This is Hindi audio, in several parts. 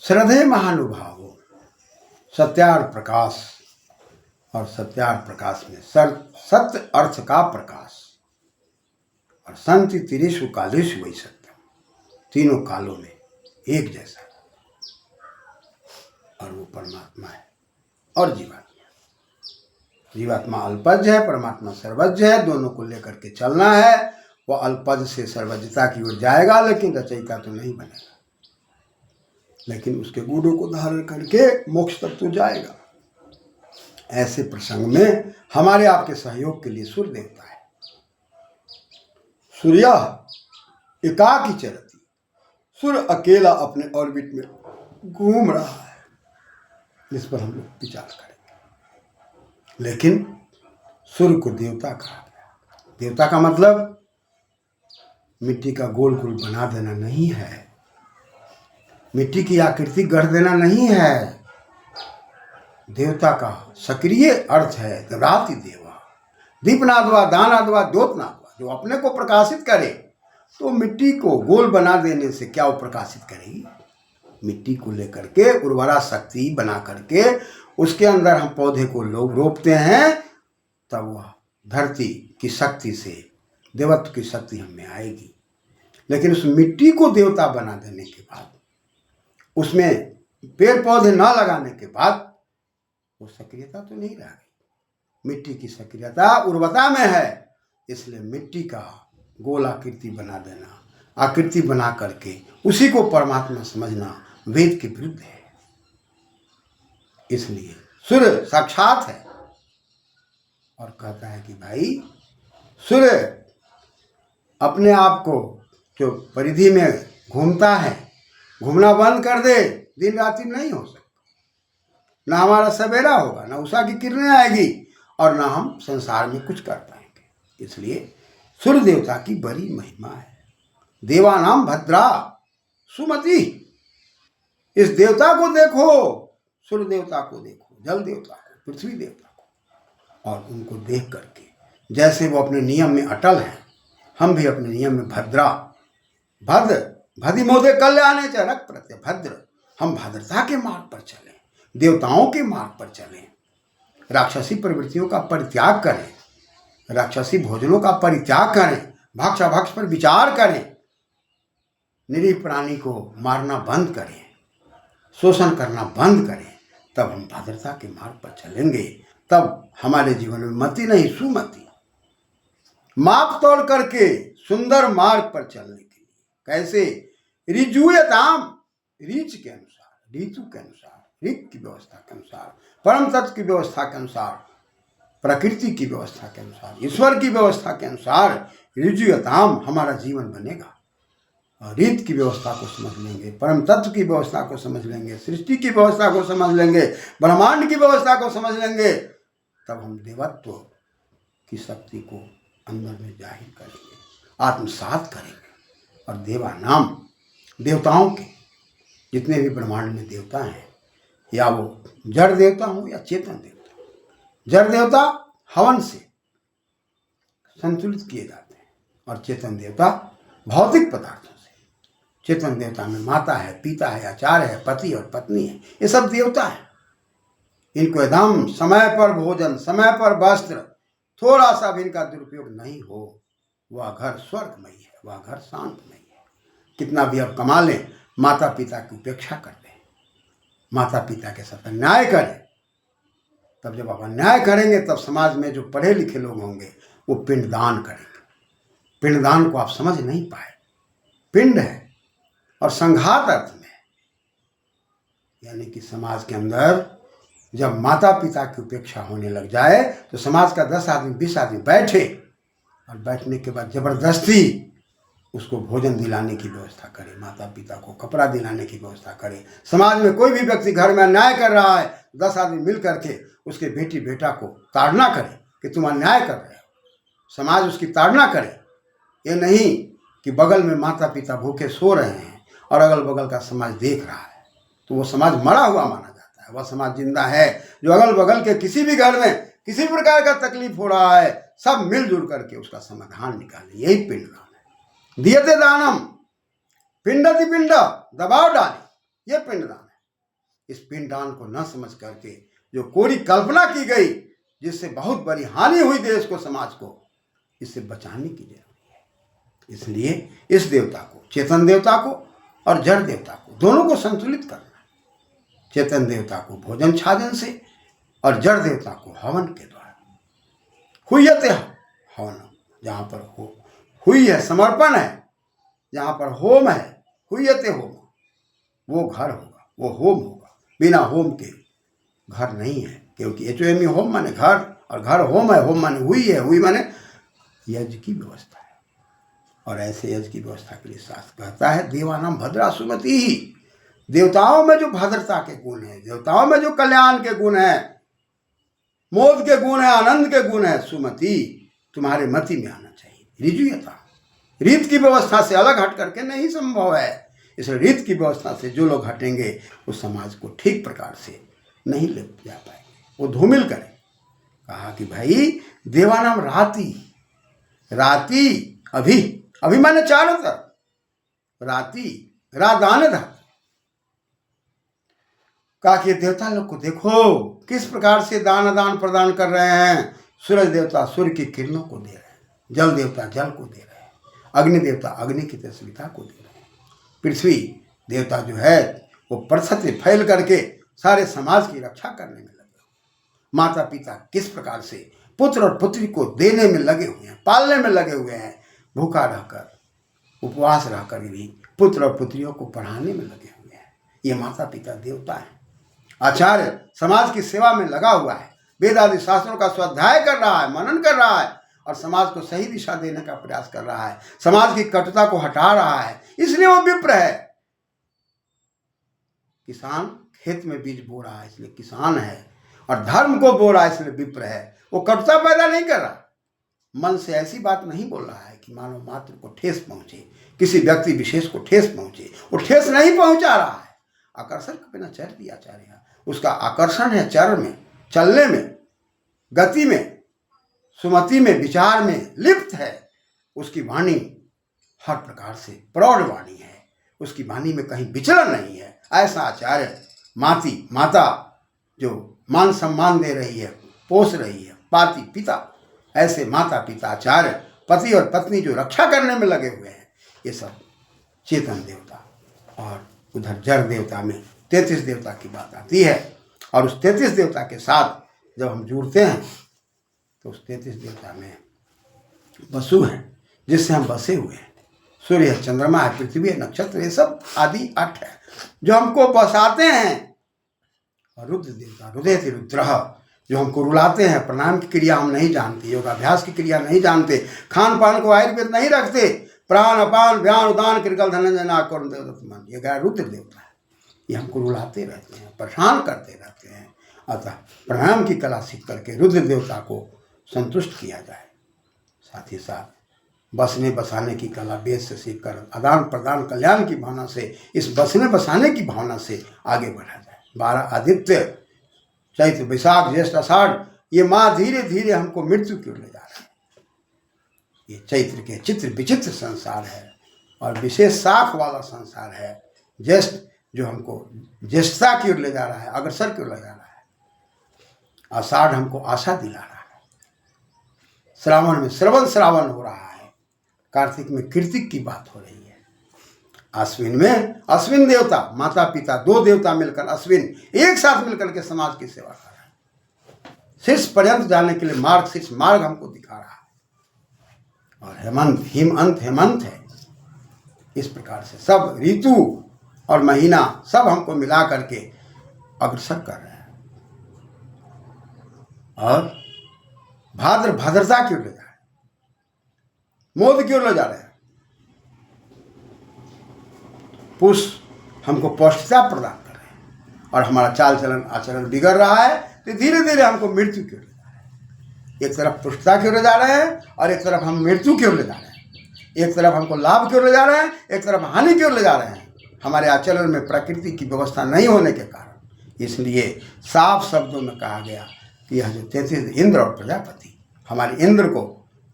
श्रद्धे महानुभावो सत्यार्थ प्रकाश, और सत्यार्थ प्रकाश में सत्य अर्थ का प्रकाश, और संति तिरेषु कालेषु वही सत्यम, तीनों कालों में एक जैसा, और वो परमात्मा है और जीवात्मा। जीवात्मा अल्पज्य है, परमात्मा सर्वज्ञ है। दोनों को लेकर के चलना है। वो अल्पज्य से सर्वज्ञता की ओर जाएगा, लेकिन रचयिता तो नहीं बनेगा, लेकिन उसके गुणों को धारण करके मोक्ष तक तो जाएगा। ऐसे प्रसंग में हमारे आपके सहयोग के लिए सूर्य देवता है। सूर्य एकाकी चरती, सूर्य अकेला अपने ऑर्बिट में घूम रहा है, इस पर हम लोग विचार करेंगे। लेकिन सूर्य को देवता कहा गया। देवता का मतलब मिट्टी का गोल गोल बना देना नहीं है, मिट्टी की आकृति गढ़ देना नहीं है। देवता का सक्रिय अर्थ है ददाति देवा, दीपनादवा दानादवा द्योतनादवा, जो अपने को प्रकाशित करे। तो मिट्टी को गोल बना देने से क्या वो प्रकाशित करेगी? मिट्टी को लेकर के उर्वरा शक्ति बना करके उसके अंदर हम पौधे को लोग रोपते हैं, तब वह धरती की शक्ति से देवत्व की शक्ति हम में आएगी। लेकिन उस मिट्टी को देवता बना देने के बाद, उसमें पेड़ पौधे ना लगाने के बाद, वो सक्रियता तो नहीं रह गई। मिट्टी की सक्रियता उर्वरता में है, इसलिए मिट्टी का गोल आकृति बना देना, आकृति बना करके उसी को परमात्मा समझना वेद के विरुद्ध है। इसलिए सूर्य साक्षात है, और कहता है कि भाई सूर्य अपने आप को जो परिधि में घूमता है, घूमना बंद कर दे, दिन रात्रि नहीं हो सकता। ना हमारा सवेरा होगा, ना उषा की किरणें आएगी, और ना हम संसार में कुछ कर पाएंगे। इसलिए सूर्य देवता की बड़ी महिमा है। देवानाम भद्रा सुमति, इस देवता को देखो, सूर्य देवता को देखो, जल देवता को, पृथ्वी देवता को, और उनको देख करके जैसे वो अपने नियम में अटल हैं, हम भी अपने नियम में भद्रा, भद्र भदिमोदे कल्याणे च रक प्रत्यय भद्र, हम भद्रता के मार्ग पर चलें, देवताओं के मार्ग पर चलें, राक्षसी प्रवृत्तियों का परित्याग करें, राक्षसी भोजनों का परित्याग करें, भक्ष पर विचार करें, निरीह प्राणी को मारना बंद करें, शोषण करना बंद करें, तब हम भद्रता के मार्ग पर चलेंगे। तब हमारे जीवन में मति नहीं सुमति, माप तोड़ करके सुंदर मार्ग पर चलने के लिए। कैसे? रिजुयताम, रीच के अनुसार, ऋतु के अनुसार, ऋत की व्यवस्था के अनुसार, परम तत्व की व्यवस्था के अनुसार, प्रकृति की व्यवस्था के अनुसार, ईश्वर की व्यवस्था के अनुसार रिजुयताम हमारा जीवन बनेगा। रीत की व्यवस्था को समझ लेंगे, परम तत्व की व्यवस्था को समझ लेंगे, सृष्टि की व्यवस्था को समझ लेंगे, ब्रह्मांड की व्यवस्था को समझ लेंगे, तब हम देवत्व की शक्ति को अंदर में जाहिर करेंगे, आत्मसात करेंगे। और देवा नाम, देवताओं के जितने भी ब्रह्मांड में देवता हैं, या वो जड़ देवता हो या चेतन देवता। जड़ देवता हवन से संतुलित किए जाते हैं, और चेतन देवता भौतिक पदार्थों से। चेतन देवता में माता है, पिता है, आचार्य है, पति और पत्नी है, ये सब देवता है। इनको एकदम समय पर भोजन, समय पर वस्त्र, थोड़ा सा भी इनका दुरुपयोग नहीं हो, वह घर स्वर्गमयी है, वह घर शांतमयी है। कितना भी अब कमा लें, माता पिता की उपेक्षा कर दें, माता पिता के साथ अन्याय करें, तब जब आप अन्याय करेंगे, तब समाज में जो पढ़े लिखे लोग होंगे वो पिंडदान करेंगे। पिंडदान को आप समझ नहीं पाए, पिंड है और संघात अर्थ में, यानी कि समाज के अंदर जब माता पिता की उपेक्षा होने लग जाए, तो समाज का 10 आदमी 20 आदमी बैठे, और बैठने के बाद जबरदस्ती उसको भोजन दिलाने की व्यवस्था करे, माता पिता को कपड़ा दिलाने की व्यवस्था करे। समाज में कोई भी व्यक्ति घर में अन्याय कर रहा है, 10 आदमी मिल करके उसके बेटी बेटा को ताड़ना करे कि तुम अन्याय कर रहे हो, समाज उसकी ताड़ना करे। ये नहीं कि बगल में माता पिता भूखे सो रहे हैं और अगल बगल का समाज देख रहा है, तो वो समाज मरा हुआ माना जाता है। वह समाज जिंदा है जो अगल बगल के किसी भी घर में किसी प्रकार का तकलीफ हो रहा है, सब मिलजुल करके उसका समाधान निकाले। यही पिंडदान है। दियते दानम पिंडति पिंड, दबाव डाले, ये पिंडदान है। इस पिंडदान को न समझ करके जो कोरी कल्पना की गई, जिससे बहुत बड़ी हानि हुई देश को, समाज को, इससे बचाने की जरूरत है। इसलिए इस देवता को, चेतन देवता को और जड़ देवता को, दोनों को संतुलित करना है। चेतन देवता को भोजन छाजन से और जड़ देवता को हवन के द्वारा। हुयते हवन, जहाँ पर हुई है समर्पण है, जहाँ पर होम है, हुयते होम, वो घर होगा, वो होम होगा। बिना होम के घर नहीं है, क्योंकि HOME होम माने घर, और घर होम है, होम माने हुई है, हुई माने यज्ञ की व्यवस्था है। और ऐसे यज्ञ की व्यवस्था के लिए शास्त्र कहता है देवानाम भद्रा सुमति ही। देवताओं में जो भद्रता के गुण है, देवताओं में जो कल्याण के गुण है, मोद के गुण है, आनंद के गुण है, सुमति तुम्हारे मति में आना चाहिए। ऋजुयता, रीत की व्यवस्था से अलग हट करके नहीं संभव है। इस रीत की व्यवस्था से जो लोग हटेंगे वो समाज को ठीक प्रकार से नहीं ले जा पाएंगे, वो धूमिल करें। कहा कि भाई देवानाम राति, राति अभी, अभी माने चारों तरफ, राति रादान धातु। कहा कि देवता लोग को देखो किस प्रकार से दान दान प्रदान कर रहे हैं। सूरज देवता सूर्य की किरणों को दे रहे हैं, जल देवता जल को दे रहे हैं, अग्नि देवता अग्नि की तेजस्विता को दे रहे हैं, पृथ्वी देवता जो है वो पृथ्वी से फैल करके सारे समाज की रक्षा करने में लगे हुए। माता पिता किस प्रकार से पुत्र और पुत्री को देने में लगे हुए हैं, पालने में लगे हुए हैं, भूखा रहकर, उपवास रहकर भी पुत्र और पुत्रियों को पढ़ाने में लगे हुए हैं। ये माता पिता देवता हैं। आचार्य समाज की सेवा में लगा हुआ है, वेद आदि शास्त्रों का स्वाध्याय कर रहा है, मनन कर रहा है, और समाज को सही दिशा देने का प्रयास कर रहा है, समाज की कटुता को हटा रहा है, इसलिए वो विप्र है। किसान खेत में बीज बो रहा है इसलिए किसान है, और धर्म को बो रहा है इसलिए विप्र है। वो कटुता पैदा नहीं कर रहा, मन से ऐसी बात नहीं बोल रहा है कि मानव मात्र को ठेस पहुंचे, किसी व्यक्ति विशेष को ठेस पहुंचे, वो ठेस नहीं पहुंचा रहा है। आकर्षण के बिना चर दिया आचार्य, उसका आकर्षण है चर में, चलने में, गति में, सुमति में, विचार में लिप्त है। उसकी वाणी हर प्रकार से प्रौढ़ वाणी है, उसकी वाणी में कहीं विचलन नहीं है। ऐसा आचार्य माता जो मान सम्मान दे रही है, पोस रही है, पाति पिता, ऐसे माता पिता आचार्य, पति और पत्नी जो रक्षा करने में लगे हुए हैं, ये सब चेतन देवता। और उधर जड़ देवता में 33 देवता की बात आती है, और उस 33 देवता के साथ जब हम जुड़ते हैं तो उस 33 देवता में वसु हैं, जिससे हम बसे हुए हैं। सूर्य है, चंद्रमा है, पृथ्वी है, नक्षत्र, ये सब आदि 8 है जो हमको बसाते हैं। और रुद्र देवता, रुदयति रुद्रः, जो हमको रुलाते हैं। प्राणायाम की क्रिया हम नहीं जानते, योगाभ्यास की क्रिया नहीं जानते, खान पान को आयुर्वेद नहीं रखते, प्राण अपान व्यान उदान कृकल धनंजय करुण देवदत्तमान, ये गया रुद्र देवता है। ये हमको रुलाते रहते हैं, परेशान करते रहते हैं। अतः प्राणायाम की कला सीख करके रुद्र देवता को संतुष्ट किया जाए। साथ ही साथ बसने बसाने की कला वेद से सीखकर आदान प्रदान कल्याण की भावना से, इस बसने बसाने की भावना से आगे बढ़ा जाए। 12 आदित्य, चैत्र वैशाख ज्येष्ठ आषाढ़, ये माँ धीरे धीरे हमको मृत्यु की ओर ले जा रहा है। ये चैत्र के चित्र विचित्र संसार है, और विशेष शाख वाला संसार है। ज्येष्ठ जो हमको ज्येष्ठता की ओर ले जा रहा है, अग्रसर की ओर ले जा रहा है। आषाढ़ हमको आशा दिला रहा है। श्रावण में श्रावण हो रहा है। कार्तिक में कृतिक की बात हो रही है। अश्विन में अश्विन देवता, माता पिता 2 देवता मिलकर अश्विन एक साथ मिलकर के समाज की सेवा कर रहा है। शीर्ष पर्यंत जाने के लिए मार्ग, शीर्ष मार्ग हमको दिखा रहा है। और हेमंत है। इस प्रकार से सब ऋतु और महीना सब हमको मिला करके अग्रसर कर रहे हैं। और भाद्र भद्रता की ओर ले जा रहे हैं, मोद की ओर ले जा रहे हैं। पुष हमको पौष्टिकता प्रदान कर रहे हैं, और हमारा चाल चलन आचरण बिगड़ रहा है तो धीरे धीरे हमको मृत्यु की ओर ले जा रहे हैं। एक तरफ पुष्टता की ओर ले जा रहे हैं, और एक तरफ हम मृत्यु की ओर ले जा रहे हैं। एक तरफ हमको लाभ की ओर ले जा रहे हैं, एक तरफ हानि की ओर ले जा रहे हैं, हमारे आचरण में प्रकृति की व्यवस्था नहीं होने के कारण। इसलिए साफ शब्दों में कहा गया कि यह जो 33 इंद्र और प्रजापति, हमारे इंद्र को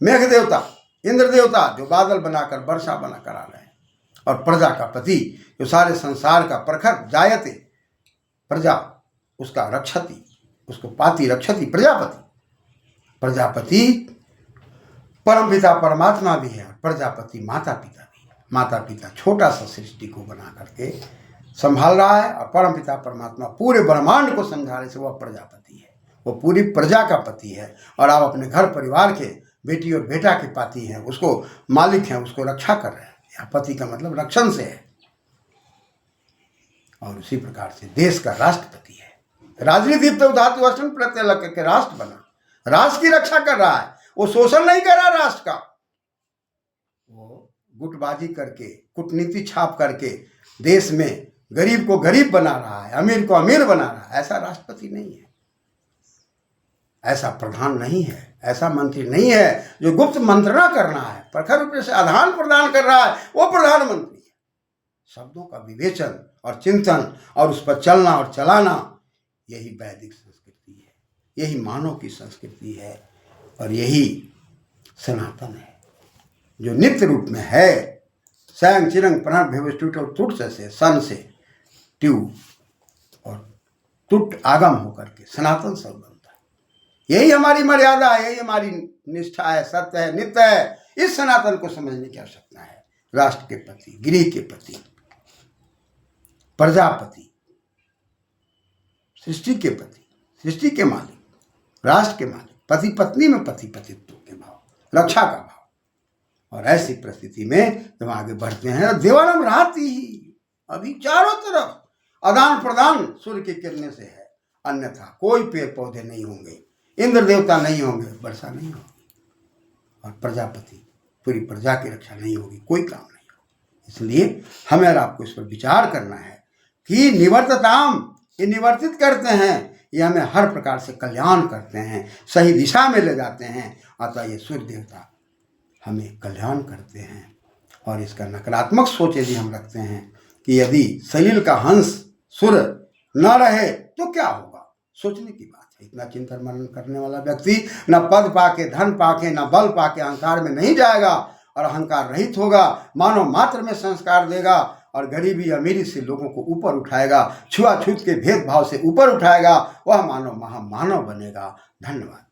मेघ देवता, इंद्र देवता जो बादल बनाकर वर्षा बनाकर आ रहे हैं, और प्रजा का पति जो सारे संसार का प्रखर जायते प्रजा उसका रक्षति, उसको पाति रक्षति प्रजापति। प्रजापति परमपिता परमात्मा भी है और प्रजापति माता पिता भी है। माता पिता छोटा सा सृष्टि को बना करके संभाल रहा है और परमपिता परमात्मा पूरे ब्रह्मांड को समझाने से वह प्रजापति है, वो पूरी प्रजा का पति है। और आप अपने घर परिवार के बेटी और बेटा के पति हैं, उसको मालिक हैं, उसको रक्षा कर रहे हैं। यह पति का मतलब रक्षण से है। और उसी प्रकार से देश का राष्ट्रपति है। राजनीतिक धातु अष्टम प्रत्यय लग के राष्ट्र बना, राष्ट्र की रक्षा कर रहा है। वो शोषण नहीं कर रहा राष्ट्र का, वो गुटबाजी करके कूटनीति छाप करके देश में गरीब को गरीब बना रहा है, अमीर को अमीर बना रहा है। ऐसा राष्ट्रपति नहीं है, ऐसा प्रधान नहीं है, ऐसा मंत्री नहीं है जो गुप्त मंत्रणा करना है, प्रखर रूप से आदान प्रदान कर रहा है, वो प्रधानमंत्री है। शब्दों का विवेचन और चिंतन और उस पर चलना और चलाना, यही वैदिक संस्कृति है, यही मानव की संस्कृति है और यही सनातन है जो नित्य रूप में है। सैंग चिरंग प्रणव भेवष्टुट और तुट से सन से ट्यू और तुट आगम होकर के सनातन सब बनता है। यही हमारी मर्यादा है, यही हमारी निष्ठा है, सत्य है, नित्य है। इस सनातन को समझने की आवश्यकता है। राष्ट्र के प्रति, गृह के प्रति, प्रजापति, सृष्टि के प्रति, सृष्टि के मालिक, राष्ट्र के मालिक, पति पत्नी में पति पतित्व के भाव, रक्षा का भाव। और ऐसी परिस्थिति में जब आगे बढ़ते हैं, देवानम राती ही अभी चारों तरफ आदान प्रदान सूर्य की किरणें से है, अन्यथा कोई पेड़ पौधे नहीं होंगे, इंद्र देवता नहीं होंगे, वर्षा नहीं होगी और प्रजापति पूरी प्रजा की रक्षा नहीं होगी, कोई काम नहीं होगा। इसलिए हमें और आपको इस पर विचार करना है कि निवर्तताम, ये निवर्तित करते हैं, ये हमें हर प्रकार से कल्याण करते हैं, सही दिशा में ले जाते हैं। अतः ये सूर्य देवता हमें कल्याण करते हैं। और इसका नकारात्मक सोच यदि हम रखते हैं कि यदि सलील का हंस सूर्य न रहे तो क्या होगा, सोचने की बात है। इतना चिंतन मनन करने वाला व्यक्ति न पद पाके, धन पाके, न बल पाके अहंकार में नहीं जाएगा और अहंकार रहित होगा, मानव मात्र में संस्कार देगा और गरीबी अमीरी से लोगों को ऊपर उठाएगा, छुआछूत के भेदभाव से ऊपर उठाएगा। वह मानव महामानव बनेगा। धन्यवाद।